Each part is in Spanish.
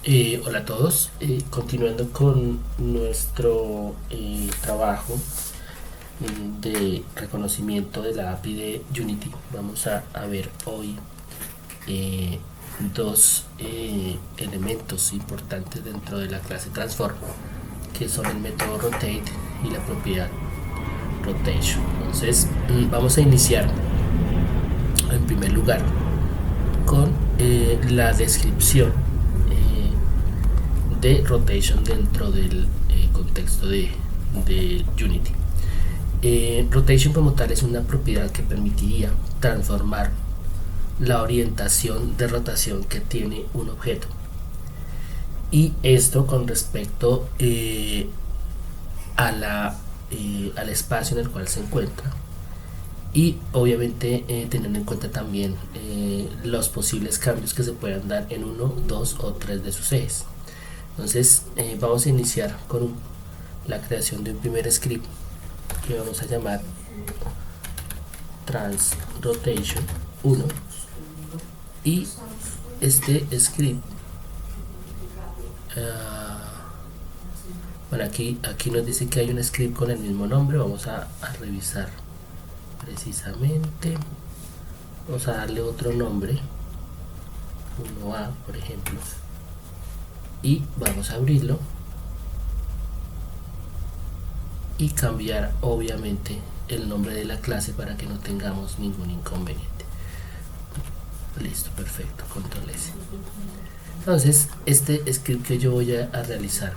Hola a todos, continuando con nuestro trabajo de reconocimiento de la API de Unity, vamos a ver hoy eh, dos elementos importantes dentro de la clase Transform, que son el método Rotate y la propiedad Rotation. Entonces vamos a iniciar en primer lugar con la descripción de rotation dentro del contexto de Unity. Rotation como tal es una propiedad que permitiría transformar la orientación de rotación que tiene un objeto, y esto con respecto al espacio en el cual se encuentra, y obviamente teniendo en cuenta también los posibles cambios que se puedan dar en uno, dos o tres de sus ejes. Entonces vamos a iniciar con la creación de un primer script que vamos a llamar trans rotation 1, y este script bueno, aquí nos dice que hay un script con el mismo nombre. Vamos a revisar precisamente, vamos a darle otro nombre, 1A por ejemplo, y vamos a abrirlo y cambiar obviamente el nombre de la clase para que no tengamos ningún inconveniente. Listo, perfecto, control S. Entonces este script que yo voy a realizar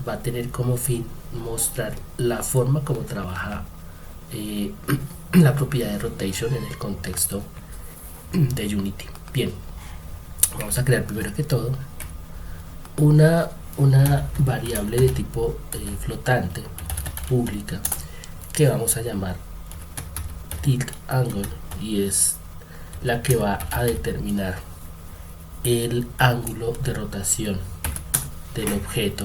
va a tener como fin mostrar la forma como trabaja la propiedad de rotation en el contexto de Unity. Bien, vamos a crear primero que todo una variable de tipo flotante pública que vamos a llamar tilt angle, y es la que va a determinar el ángulo de rotación del objeto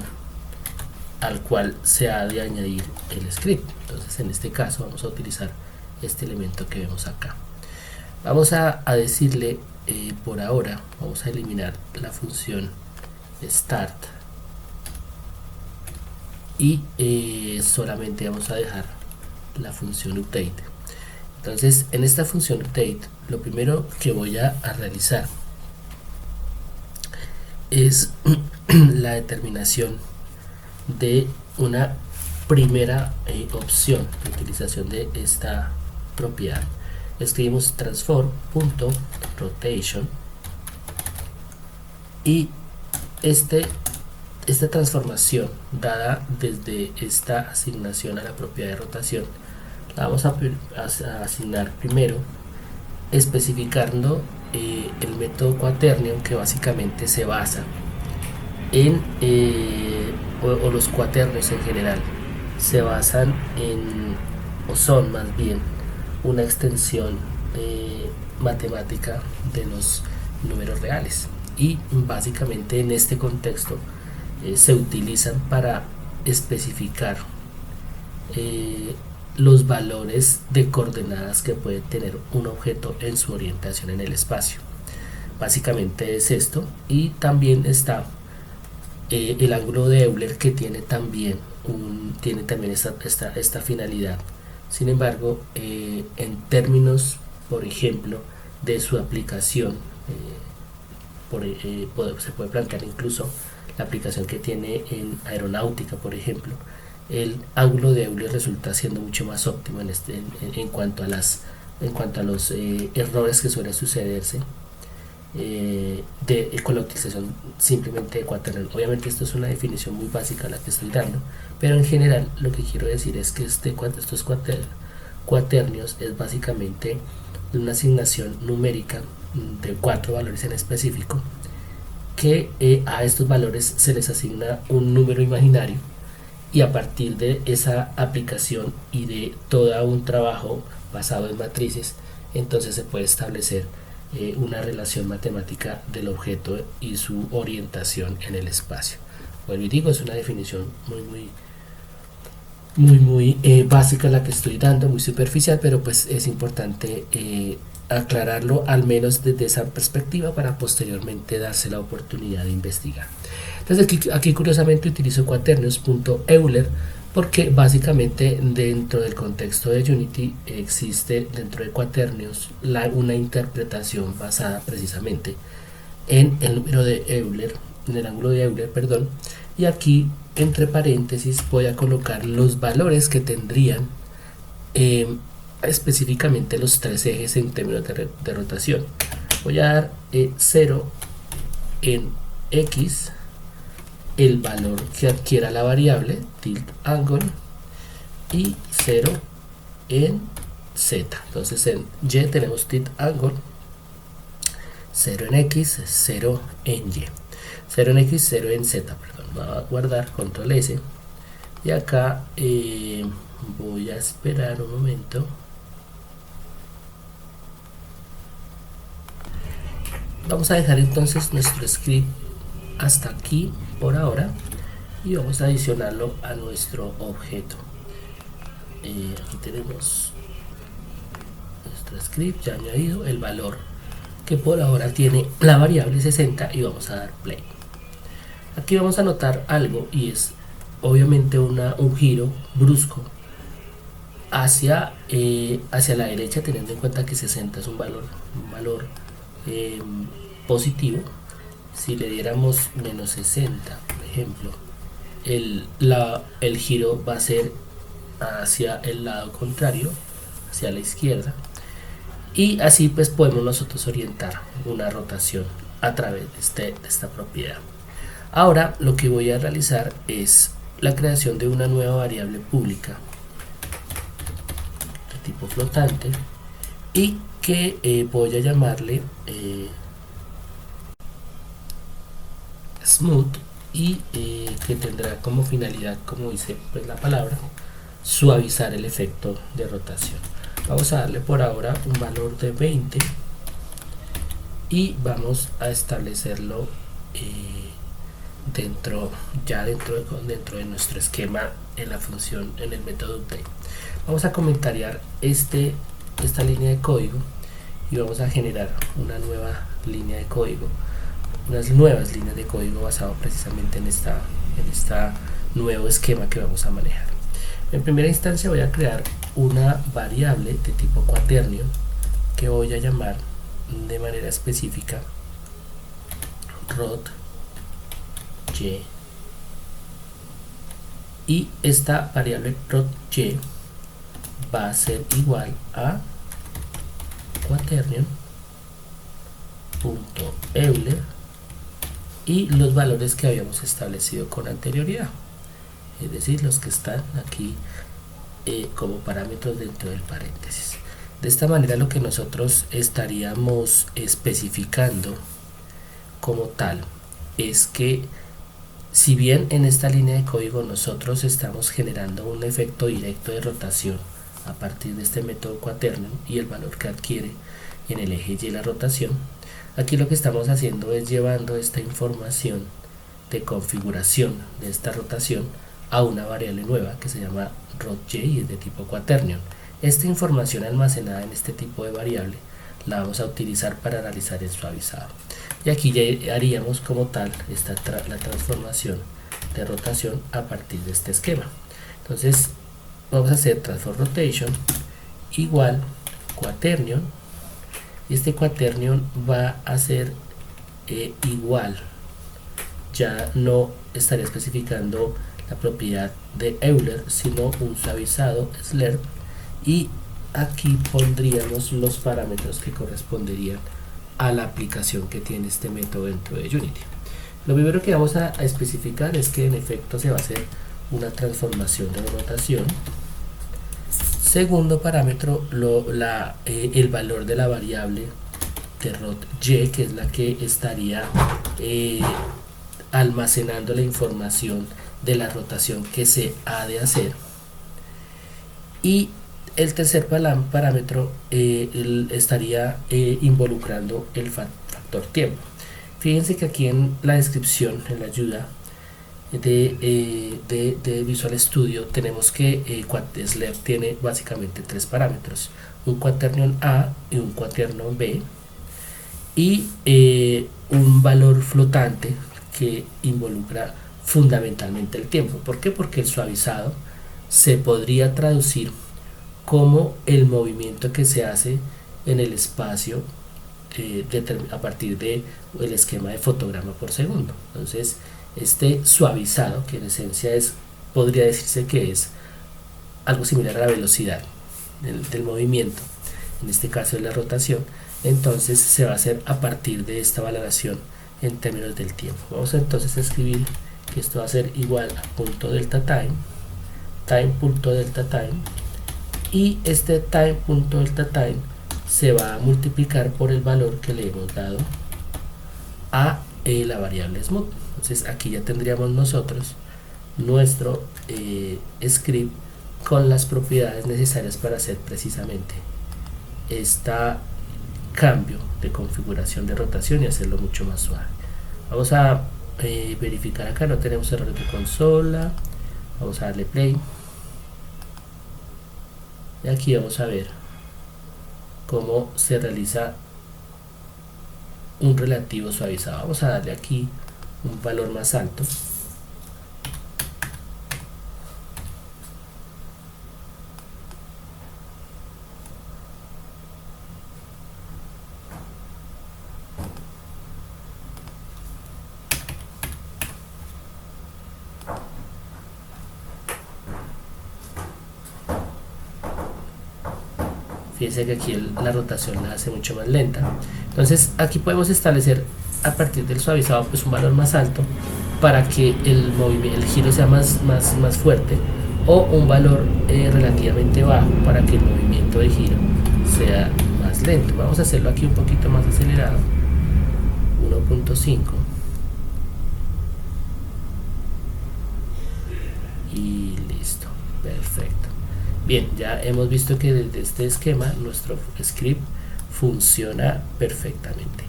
al cual se ha de añadir el script. Entonces en este caso vamos a utilizar este elemento que vemos acá. Vamos a decirle por ahora, vamos a eliminar la función start y solamente vamos a dejar la función update. Entonces en esta función update lo primero que voy a realizar es la determinación de una primera opción de utilización de esta propiedad. Escribimos transform.rotation y esta transformación dada desde esta asignación a la propiedad de rotación la vamos a asignar primero especificando el método quaternion, que básicamente se basa en o los cuaternios en general se basan en, o son más bien, una extensión matemática de los números reales, y básicamente en este contexto se utilizan para especificar los valores de coordenadas que puede tener un objeto en su orientación en el espacio. Básicamente es esto, y también está el ángulo de Euler, que tiene también esta finalidad. Sin embargo, en términos, por ejemplo, de su aplicación, se puede plantear incluso la aplicación que tiene en aeronáutica, por ejemplo. El ángulo de Euler resulta siendo mucho más óptimo en cuanto a los errores que suelen sucederse con la utilización simplemente de cuaternion. Obviamente esto es una definición muy básica la que estoy dando, pero en general lo que quiero decir es que estos cuaternios es básicamente una asignación numérica de 4 valores en específico, que a estos valores se les asigna un número imaginario, y a partir de esa aplicación y de todo un trabajo basado en matrices, entonces se puede establecer una relación matemática del objeto y su orientación en el espacio. Bueno, y digo, es una definición muy básica la que estoy dando, muy superficial, pero pues es importante aclararlo al menos desde esa perspectiva para posteriormente darse la oportunidad de investigar. Entonces aquí curiosamente utilizo quaternions.euler porque básicamente dentro del contexto de Unity existe dentro de Quaternions una interpretación basada precisamente en el número de Euler, en el ángulo de Euler, perdón, y aquí entre paréntesis voy a colocar los valores que tendrían específicamente los tres ejes en términos de rotación. Voy a dar 0 en X, el valor que adquiera la variable tilt angle, y 0 en Z. Entonces en Y tenemos tilt angle, 0 en X, 0 en Y, 0 en X, 0 en Z, perdón. Voy a guardar, control S, y acá voy a esperar un momento. Vamos a dejar entonces nuestro script hasta aquí por ahora y vamos a adicionarlo a nuestro objeto. Aquí tenemos nuestro script ya añadido, el valor que por ahora tiene la variable 60, y vamos a dar play. Aquí vamos a notar algo, y es obviamente un giro brusco hacia la derecha, teniendo en cuenta que 60 es un valor positivo. Si le diéramos menos 60, por ejemplo, el giro va a ser hacia el lado contrario, hacia la izquierda, y así pues podemos nosotros orientar una rotación a través de esta propiedad. Ahora lo que voy a realizar es la creación de una nueva variable pública de tipo flotante y que voy a llamarle smooth, y que tendrá como finalidad, como dice pues la palabra, suavizar el efecto de rotación. Vamos a darle por ahora un valor de 20 y vamos a establecerlo dentro de nuestro esquema en la función, en el método update. Vamos a comentariar esta línea de código y vamos a generar una nueva línea de código, unas nuevas líneas de código basado precisamente en esta nuevo esquema que vamos a manejar. En primera instancia voy a crear una variable de tipo quaternion que voy a llamar de manera específica rot y esta variable rot va a ser igual a quaternion.euler y los valores que habíamos establecido con anterioridad, es decir, los que están aquí como parámetros dentro del paréntesis. De esta manera lo que nosotros estaríamos especificando como tal es que si bien en esta línea de código nosotros estamos generando un efecto directo de rotación a partir de este método quaternion y el valor que adquiere en el eje Y la rotación, aquí lo que estamos haciendo es llevando esta información de configuración de esta rotación a una variable nueva que se llama rotj y es de tipo quaternion. Esta información almacenada en este tipo de variable la vamos a utilizar para realizar el suavizado, y aquí ya haríamos como tal la transformación de rotación a partir de este esquema. Entonces vamos a hacer transform rotation igual quaternion, y este quaternion va a ser igual, ya no estaría especificando la propiedad de Euler sino un suavizado slurp, y aquí pondríamos los parámetros que corresponderían a la aplicación que tiene este método dentro de Unity. Lo primero que vamos a especificar es que en efecto se va a hacer una transformación de rotación. Segundo parámetro, el valor de la variable de rotj, que es la que estaría almacenando la información de la rotación que se ha de hacer. Y el tercer parámetro estaría involucrando el factor tiempo. Fíjense que aquí en la descripción, en la ayuda, de Visual Studio tenemos que Quaternion tiene básicamente tres parámetros: un Quaternion A y un Quaternion B, y un valor flotante que involucra fundamentalmente el tiempo. ¿Por qué? Porque el suavizado se podría traducir como el movimiento que se hace en el espacio a partir del esquema de fotograma por segundo. Entonces, este suavizado, que en esencia podría decirse que es algo similar a la velocidad del movimiento, en este caso de la rotación, entonces se va a hacer a partir de esta valoración en términos del tiempo. Vamos a entonces escribir que esto va a ser igual a punto delta time, punto delta time, y este time punto delta time se va a multiplicar por el valor que le hemos dado a la variable smooth. Entonces aquí ya tendríamos nosotros nuestro script con las propiedades necesarias para hacer precisamente este cambio de configuración de rotación y hacerlo mucho más suave. Vamos a verificar acá, no tenemos errores de consola. Vamos a darle play y aquí vamos a ver cómo se realiza un relativo suavizado. Vamos a darle aquí un valor más alto. Fíjense que aquí la rotación la hace mucho más lenta. Entonces aquí podemos establecer a partir del suavizado pues un valor más alto para que el giro sea más fuerte, o un valor relativamente bajo para que el movimiento de giro sea más lento. Vamos a hacerlo aquí un poquito más acelerado, 1.5, y listo, perfecto. Bien, ya hemos visto que desde este esquema nuestro script funciona perfectamente.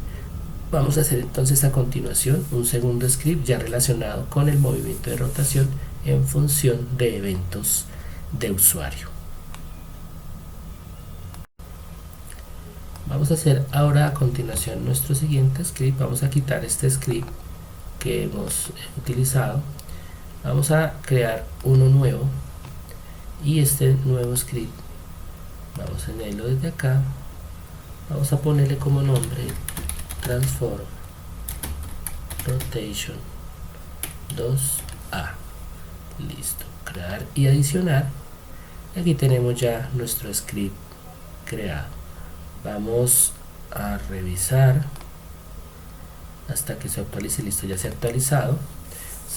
Vamos a hacer entonces a continuación un segundo script ya relacionado con el movimiento de rotación en función de eventos de usuario. Vamos a hacer ahora a continuación nuestro siguiente script. Vamos a quitar este script que hemos utilizado. Vamos a crear uno nuevo, y este nuevo script vamos a añadirlo desde acá. Vamos a ponerle como nombre transform rotation 2a. Listo, crear y adicionar. Aquí tenemos ya nuestro script creado. Vamos a revisar hasta que se actualice. Listo, ya se ha actualizado.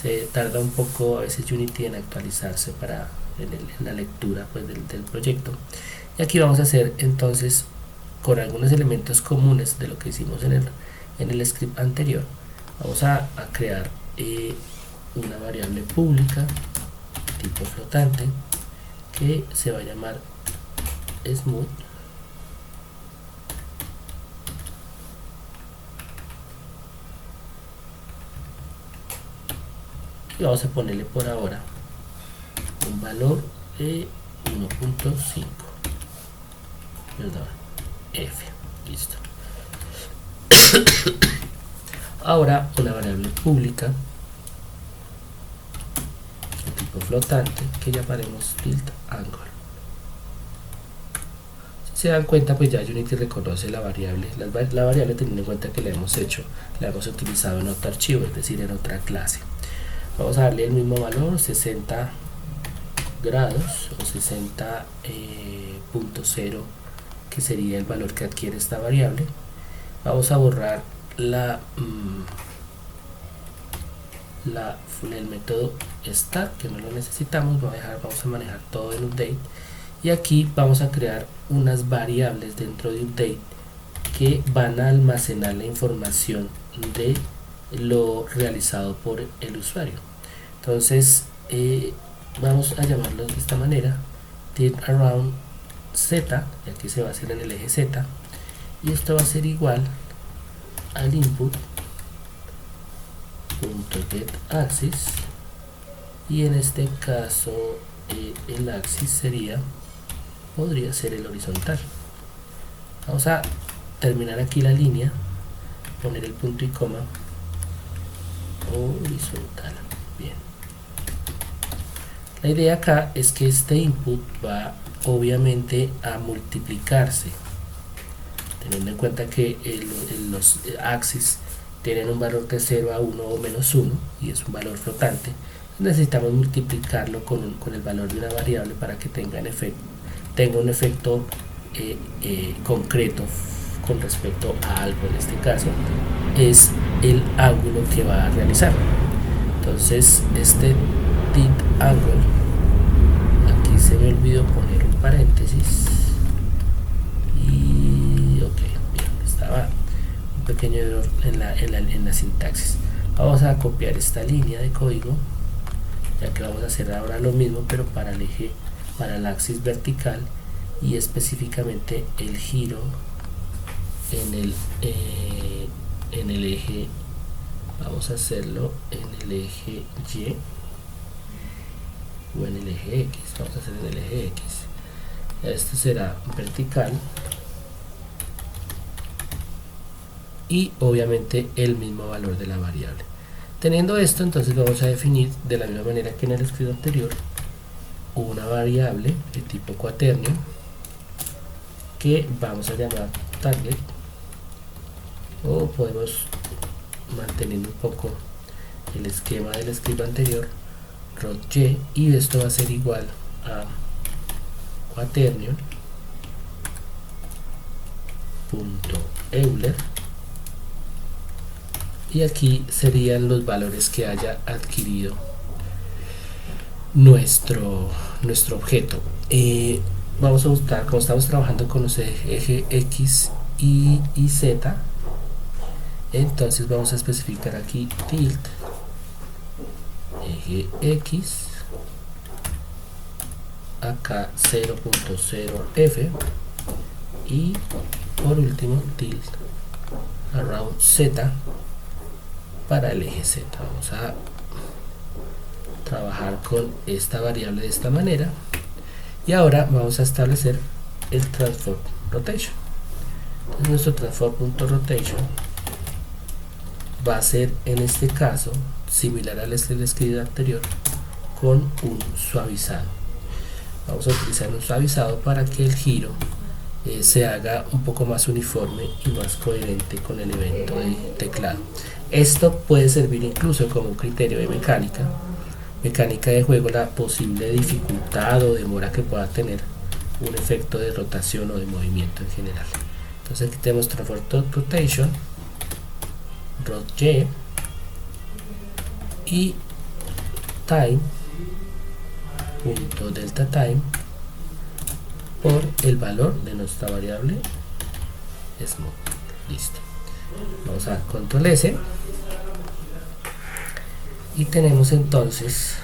Se tarda un poco a veces Unity en actualizarse en la lectura pues, del proyecto. Y aquí vamos a hacer entonces, con algunos elementos comunes de lo que hicimos en el script anterior, vamos a crear una variable pública tipo flotante que se va a llamar smooth, y vamos a ponerle por ahora un valor de 1.5, perdón, f. Listo. Ahora una variable pública de tipo flotante que llamaremos tilt angle. Si se dan cuenta, pues ya Unity reconoce la variable, teniendo en cuenta que la hemos utilizado en otro archivo, es decir, en otra clase. Vamos a darle el mismo valor, 60 grados o 60.0, que sería el valor que adquiere esta variable. Vamos a borrar el método start, que no lo necesitamos. Vamos a manejar todo en update, y aquí vamos a crear unas variables dentro de update que van a almacenar la información de lo realizado por el usuario. Entonces vamos a llamarlo de esta manera, turnaround z, y aquí se va a hacer en el eje z, y esto va a ser igual al input.getAxis y en este caso el axis podría ser el horizontal. Vamos a terminar aquí la línea, poner el punto y coma, horizontal. Bien, la idea acá es que este input va obviamente a multiplicarse, teniendo en cuenta que los axis tienen un valor de 0 a 1 o menos 1 y es un valor flotante. Necesitamos multiplicarlo con el valor de una variable para que tenga un efecto concreto con respecto a algo. En este caso es el ángulo que va a realizar. Entonces este tip angle, aquí se me olvidó poner un paréntesis y ok, bien, estaba un pequeño error en la sintaxis. Vamos a copiar esta línea de código, ya que vamos a hacer ahora lo mismo pero para el axis vertical, y específicamente el giro en el eje. Vamos a hacerlo en el eje Y o en el eje X. Vamos a hacer en el eje X. Este será vertical y obviamente el mismo valor de la variable. Teniendo esto, entonces vamos a definir de la misma manera que en el escrito anterior una variable de tipo cuaternio que vamos a llamar target, o podemos, manteniendo un poco el esquema del script anterior, rot_y, y esto va a ser igual a quaternion punto Euler, y aquí serían los valores que haya adquirido nuestro objeto. Vamos a buscar, como estamos trabajando con los ejes X y Z, entonces vamos a especificar aquí tilt eje X, acá 0.0f, y por último tilt around Z para el eje Z. Vamos a trabajar con esta variable de esta manera, y ahora vamos a establecer el transform rotation. Entonces nuestro transform.rotation va a ser en este caso similar al escrito anterior, con un suavizado. Vamos a utilizar un suavizado para que el giro se haga un poco más uniforme y más coherente con el evento de teclado. Esto puede servir incluso como un criterio de mecánica de juego, la posible dificultad o demora que pueda tener un efecto de rotación o de movimiento en general. Entonces aquí tenemos transform rotation, rot_y, y time punto delta time por el valor de nuestra variable smooth. Listo. Vamos a control S y tenemos entonces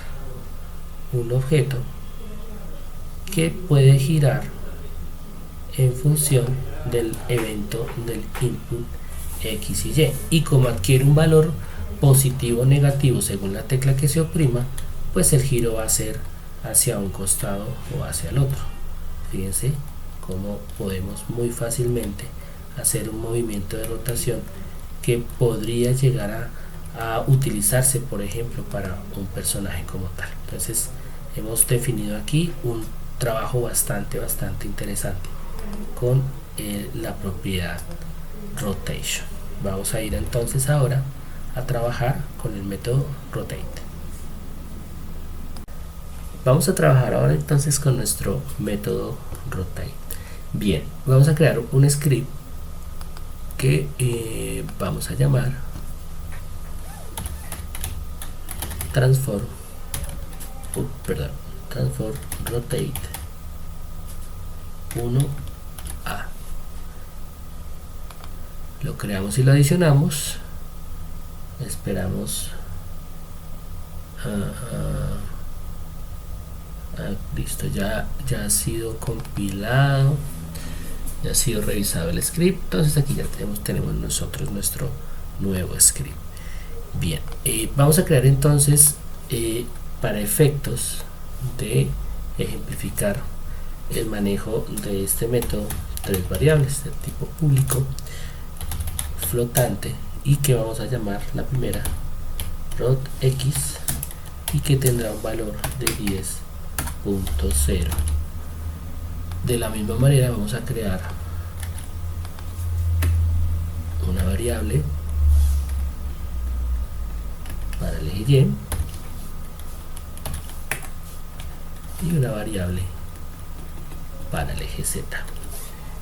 un objeto que puede girar en función del evento del input X y Y, y como adquiere un valor positivo o negativo según la tecla que se oprima, pues el giro va a ser hacia un costado o hacia el otro. Fíjense cómo podemos muy fácilmente hacer un movimiento de rotación que podría llegar a utilizarse, por ejemplo, para un personaje como tal. Entonces hemos definido aquí un trabajo bastante interesante con la propiedad rotation. Vamos a ir entonces ahora a trabajar con el método rotate. Vamos a trabajar ahora entonces con nuestro método rotate. Bien, vamos a crear un script que vamos a llamar transform rotate 1a. Lo creamos y lo adicionamos. Esperamos. Listo, ya ha sido compilado, ya ha sido revisado el script. Entonces aquí ya tenemos nosotros nuestro nuevo script. Bien, vamos a crear entonces para efectos de ejemplificar el manejo de este método, tres variables de tipo público flotante y que vamos a llamar la primera rotx y que tendrá un valor de 10.0. De la misma manera vamos a crear una variable para el eje y una variable para el eje z.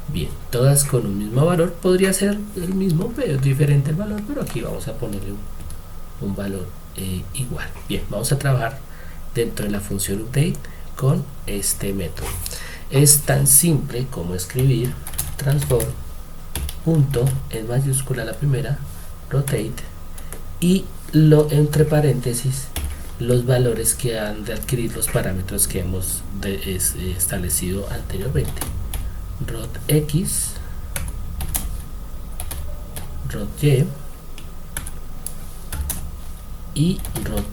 Bien, todas con un mismo valor, podría ser el mismo pero es diferente el valor, pero aquí vamos a ponerle un valor igual. Bien, vamos a trabajar dentro de la función update con este método. Es tan simple como escribir transform punto en mayúscula la primera rotate y entre paréntesis los valores que han de adquirir los parámetros que hemos establecido anteriormente. rotx, roty y rotz.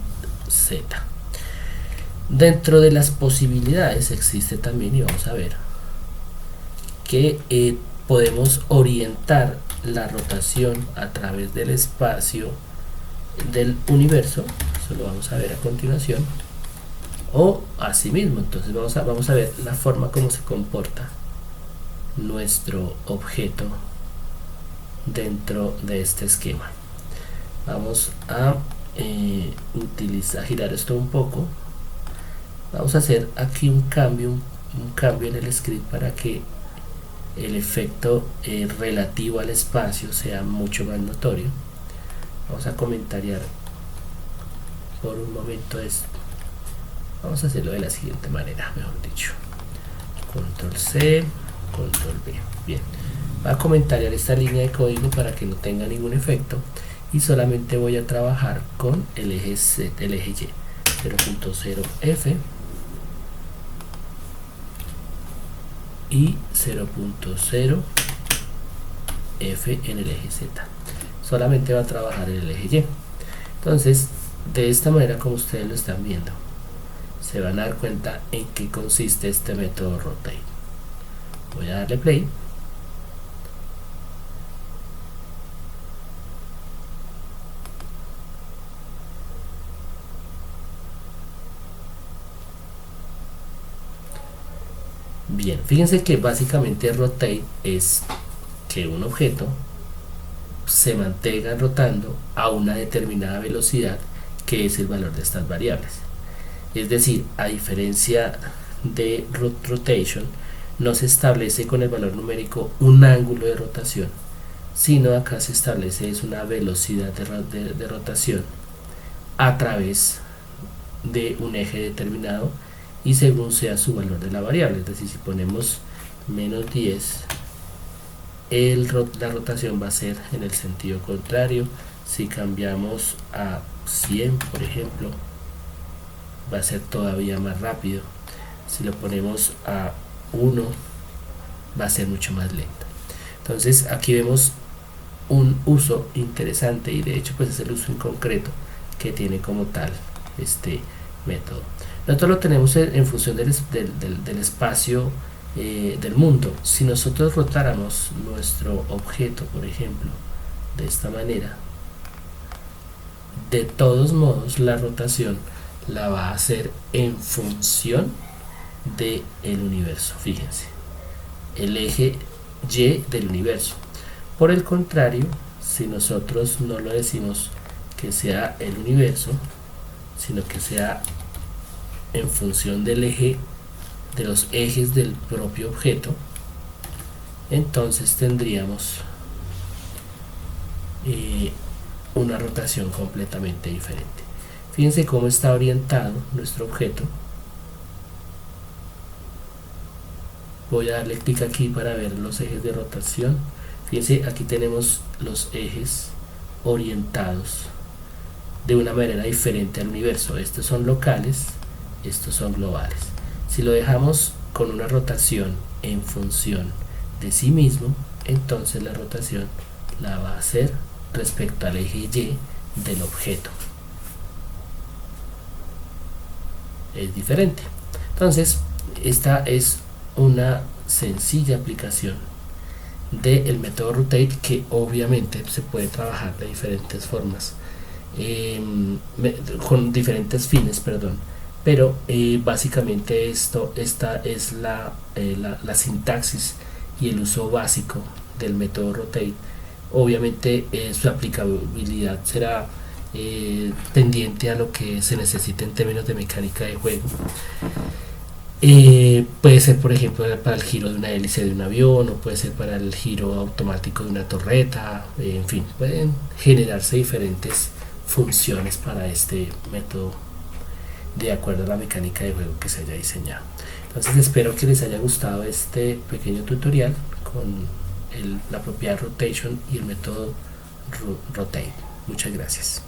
Dentro de las posibilidades existe también, y vamos a ver, que podemos orientar la rotación a través del espacio del universo. Eso lo vamos a ver a continuación. O asimismo, entonces vamos a ver la forma como se comporta nuestro objeto dentro de este esquema. Vamos a girar esto un poco. Vamos a hacer aquí un cambio en el script para que el efecto relativo al espacio sea mucho más notorio. Vamos a comentariar por un momento esto. Vamos a hacerlo de la siguiente manera, mejor dicho. Control C, Control V. Bien, va a comentariar esta línea de código para que no tenga ningún efecto y solamente voy a trabajar con el eje Z, el eje Y, 0.0F y 0.0F en el eje Z. Solamente va a trabajar en el eje Y. Entonces, de esta manera, como ustedes lo están viendo, se van a dar cuenta en qué consiste este método rotate. Voy a darle play. Bien, fíjense que básicamente rotate es que un objeto se mantenga rotando a una determinada velocidad, que es el valor de estas variables. Es decir, a diferencia de rotation, no se establece con el valor numérico un ángulo de rotación, sino acá se establece es una velocidad de rotación a través de un eje determinado y según sea su valor de la variable. Es decir, si ponemos menos 10, la rotación va a ser en el sentido contrario. Si cambiamos a 100, por ejemplo, va a ser todavía más rápido. Si lo ponemos a 1, va a ser mucho más lento. Entonces aquí vemos un uso interesante, y de hecho pues es el uso en concreto que tiene como tal este método. Nosotros lo tenemos en función del espacio del mundo. Si nosotros rotáramos nuestro objeto, por ejemplo, de esta manera, de todos modos la rotación la va a hacer en función del universo. Fíjense, el eje Y del universo. Por el contrario, si nosotros no lo decimos que sea el universo, sino que sea en función del eje, de los ejes del propio objeto, entonces tendríamos una rotación completamente diferente. Fíjense cómo está orientado nuestro objeto. Voy a darle clic aquí para ver los ejes de rotación. Fíjense, aquí tenemos los ejes orientados de una manera diferente al universo. Estos son locales, estos son globales. Si lo dejamos con una rotación en función de sí mismo, entonces la rotación la va a hacer respecto al eje Y del objeto. es diferente. Entonces, esta es una sencilla aplicación del método rotate, que obviamente se puede trabajar de diferentes formas, con diferentes fines, perdón, pero básicamente esta es la sintaxis y el uso básico del método rotate. Obviamente su aplicabilidad será tendiente a lo que se necesite en términos de mecánica de juego. Puede ser, por ejemplo, para el giro de una hélice de un avión, o puede ser para el giro automático de una torreta. En fin, pueden generarse diferentes funciones para este método de acuerdo a la mecánica de juego que se haya diseñado. Entonces espero que les haya gustado este pequeño tutorial con la propiedad rotation y el método rotate. Muchas gracias.